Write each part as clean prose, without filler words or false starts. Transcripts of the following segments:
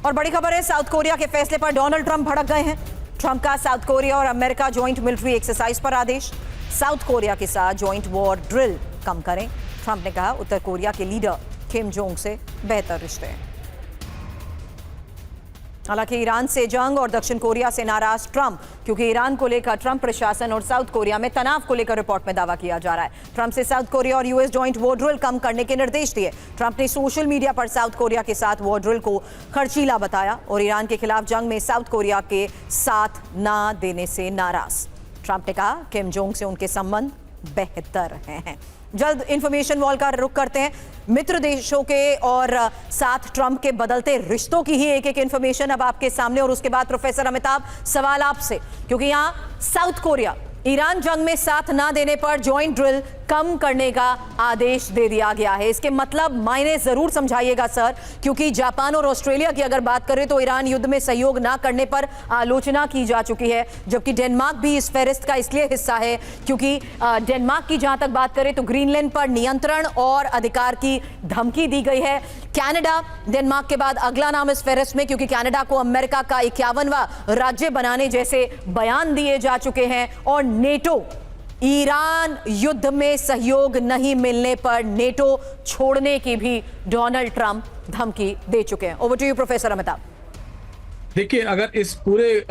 और बड़ी खबर है, साउथ कोरिया के फैसले पर डोनाल्ड ट्रंप भड़क गए हैं। ट्रंप का साउथ कोरिया और अमेरिका ज्वाइंट मिलिट्री एक्सरसाइज पर आदेश। साउथ कोरिया के साथ ज्वाइंट वॉर ड्रिल कम करें। ट्रंप ने कहा उत्तर कोरिया के लीडर किम जोंग से बेहतर रिश्ते हैं। हालांकि ईरान से जंग और दक्षिण कोरिया से नाराज ट्रंप, क्योंकि ईरान को लेकर ट्रंप प्रशासन और साउथ कोरिया में तनाव को लेकर रिपोर्ट में दावा किया जा रहा है। ट्रंप से साउथ कोरिया और यूएस जॉइंट वॉर ड्रिल कम करने के निर्देश दिए। ट्रंप ने सोशल मीडिया पर साउथ कोरिया के साथ वॉर ड्रिल को खर्चीला बताया और ईरान के खिलाफ जंग में साउथ कोरिया के साथ ना देने से नाराज। ट्रंप ने कहा किम जोंग से उनके संबंध बेहतर हैं। जल्द इंफॉर्मेशन वॉल का रुख करते हैं। मित्र देशों के और साथ ट्रंप के बदलते रिश्तों की ही एक एक इंफॉर्मेशन अब आपके सामने, और उसके बाद प्रोफेसर अमिताभ सवाल आपसे, क्योंकि यहां साउथ कोरिया ईरान जंग में साथ ना देने पर ज्वाइंट ड्रिल कम करने का आदेश दे दिया गया है। इसके मतलब मायने जरूर समझाइएगा सर, क्योंकि जापान और ऑस्ट्रेलिया की अगर बात करें तो ईरान युद्ध में सहयोग ना करने पर आलोचना की जा चुकी है, जबकि डेनमार्क भी इस फेरिस्त का इसलिए हिस्सा है क्योंकि डेनमार्क की जहां तक बात करें तो ग्रीनलैंड पर नियंत्रण और अधिकार की धमकी दी गई है। कनाडा डेनमार्क के बाद अगला नाम इस फेरिस्त में, क्योंकि कनाडा को अमेरिका का 51वां राज्य बनाने जैसे बयान दिए जा चुके हैं। और नेटो, ईरान युद्ध में सहयोग नहीं मिलने पर नेटो छोड़ने की भी डोनाल्ड ट्रंप धमकी दे चुके हैं। Over to you professor Amitabh. देखिए, अगर इस पूरे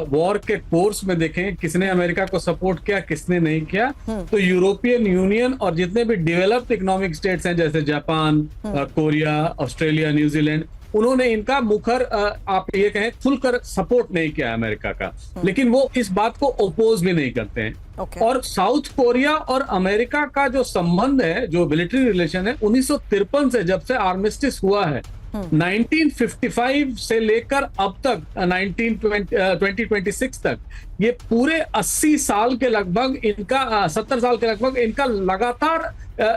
वॉर के कोर्स में देखें किसने अमेरिका को सपोर्ट किया, किसने नहीं किया, तो यूरोपियन यूनियन और जितने भी डेवलप्ड इकोनॉमिक स्टेट्स हैं जैसे जापान, कोरिया, ऑस्ट्रेलिया, न्यूजीलैंड, उन्होंने इनका मुखर आप ये कहें खुलकर सपोर्ट नहीं किया अमेरिका का, लेकिन वो इस बात को ओपोज भी नहीं करते हैं। और साउथ कोरिया और अमेरिका का जो संबंध है, जो मिलिट्री रिलेशन है, 1953 से जब से आर्मिस्टिस हुआ है, 1955 से लेकर अब तक 2026 तक, ये पूरे 80 साल के लगभग इनका 70 साल के लगभग इनका लगातार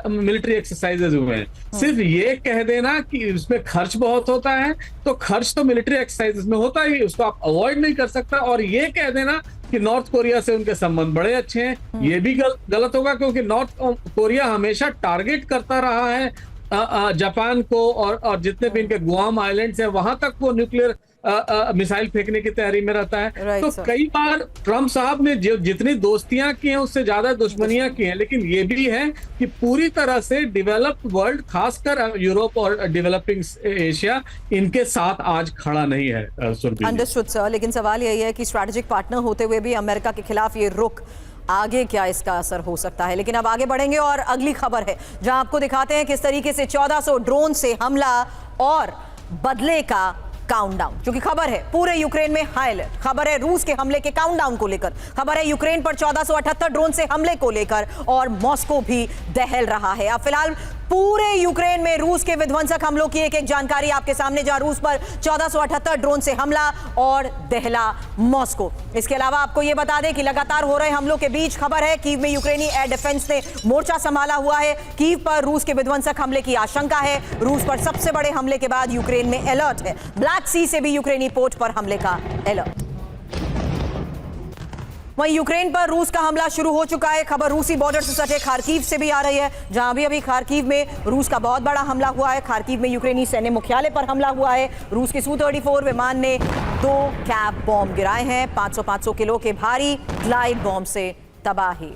मिलिट्री एक्सरसाइजेज हुए हैं। सिर्फ ये कह देना कि इसमें खर्च बहुत होता है, तो खर्च तो मिलिट्री एक्सरसाइजेज में होता ही, उसको आप अवॉइड नहीं कर सकता। और ये कह देना कि नॉर्थ कोरिया से उनके संबंध बड़े अच्छे हैं, ये भी गलत होगा, क्योंकि नॉर्थ कोरिया हमेशा टारगेट करता रहा है जापान को, और जितने भी इनके गुआम आइलैंड्स हैं वहां तक वो न्यूक्लियर मिसाइल फेंकने की तैयारी में रहता है। तो कई बार ट्रंप साहब ने जो जितनी दोस्तियां की हैं उससे ज्यादा दुश्मनियां की हैं, लेकिन ये भी है कि पूरी तरह से डेवलप्ड वर्ल्ड, खासकर यूरोप और डेवलपिंग एशिया, इनके साथ आज खड़ा नहीं है। अंडरस्टूड सर, लेकिन सवाल यही है कि स्ट्रैटेजिक पार्टनर होते हुए भी अमेरिका के खिलाफ ये रुख, आगे क्या इसका असर हो सकता है। लेकिन अब आगे बढ़ेंगे और अगली खबर है जहां आपको दिखाते हैं किस तरीके से 1400 ड्रोन से हमला और बदले का काउंटडाउन, क्योंकि खबर है पूरे यूक्रेन में हाई अलर्ट। खबर है रूस के हमले के काउंटडाउन को लेकर, खबर है यूक्रेन पर 1478 ड्रोन से हमले को लेकर, और मॉस्को भी दहल रहा है। अब फिलहाल पूरे यूक्रेन में रूस के विध्वंसक हमलों की एक एक जानकारी आपके सामने, जहां रूस पर 1478 ड्रोन से हमला और दहला मॉस्को। इसके अलावा आपको यह बता दें कि लगातार हो रहे हमलों के बीच खबर है कीव में यूक्रेनी एयर डिफेंस ने मोर्चा संभाला हुआ है। कीव पर रूस के विध्वंसक हमले की आशंका है। रूस पर सबसे बड़े हमले के बाद यूक्रेन में अलर्ट है। ब्लैक सी से भी यूक्रेनी पोर्ट पर हमले का अलर्ट। वहीं यूक्रेन पर रूस का हमला शुरू हो चुका है। खबर रूसी बॉर्डर से सटे खार्किव से भी आ रही है, जहां अभी खार्किव में रूस का बहुत बड़ा हमला हुआ है। खार्किव में यूक्रेनी सैन्य मुख्यालय पर हमला हुआ है। रूस के Su-34 विमान ने 2 कैप बॉम्ब गिराए हैं। 500 किलो के भारी ग्लाइड बॉम्ब से तबाही।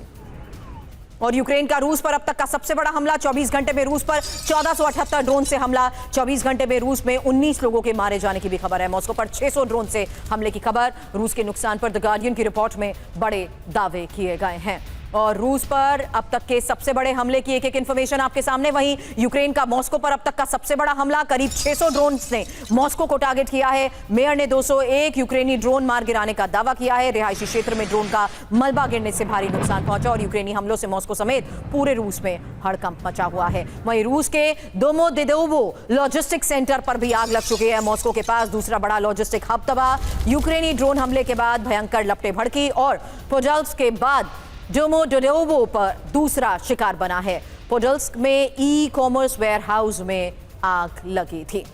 और यूक्रेन का रूस पर अब तक का सबसे बड़ा हमला, 24 घंटे में रूस पर 1478 ड्रोन से हमला। 24 घंटे में रूस में 19 लोगों के मारे जाने की भी खबर है। मॉस्को पर 600 ड्रोन से हमले की खबर। रूस के नुकसान पर द गार्डियन की रिपोर्ट में बड़े दावे किए गए हैं। और रूस पर अब तक के सबसे बड़े हमले की एक एक इंफॉर्मेशन आपके सामने। वहीं यूक्रेन का मॉस्को पर अब तक का सबसे बड़ा हमला, करीब 600 ड्रोन ने मॉस्को को टारगेट किया है। मेयर ने 201 यूक्रेनी ड्रोन मार गिराने का दावा किया है। रिहायशी क्षेत्र में ड्रोन का मलबा गिरने से भारी नुकसान पहुंचा और यूक्रेनी हमलों से मॉस्को समेत पूरे रूस में हड़कंप मचा हुआ है। वहीं रूस के दोमोदेदोवो लॉजिस्टिक सेंटर पर भी आग लग चुकी है। मॉस्को के पास दूसरा बड़ा लॉजिस्टिक हब तबाह। यूक्रेनी ड्रोन हमले के बाद भयंकर लपटें भड़की और पोडल्स्क के बाद डोमोदेदोवो पर दूसरा शिकार बना है। पोडल्स्क में ई कॉमर्स वेयर हाउस में आग लगी थी।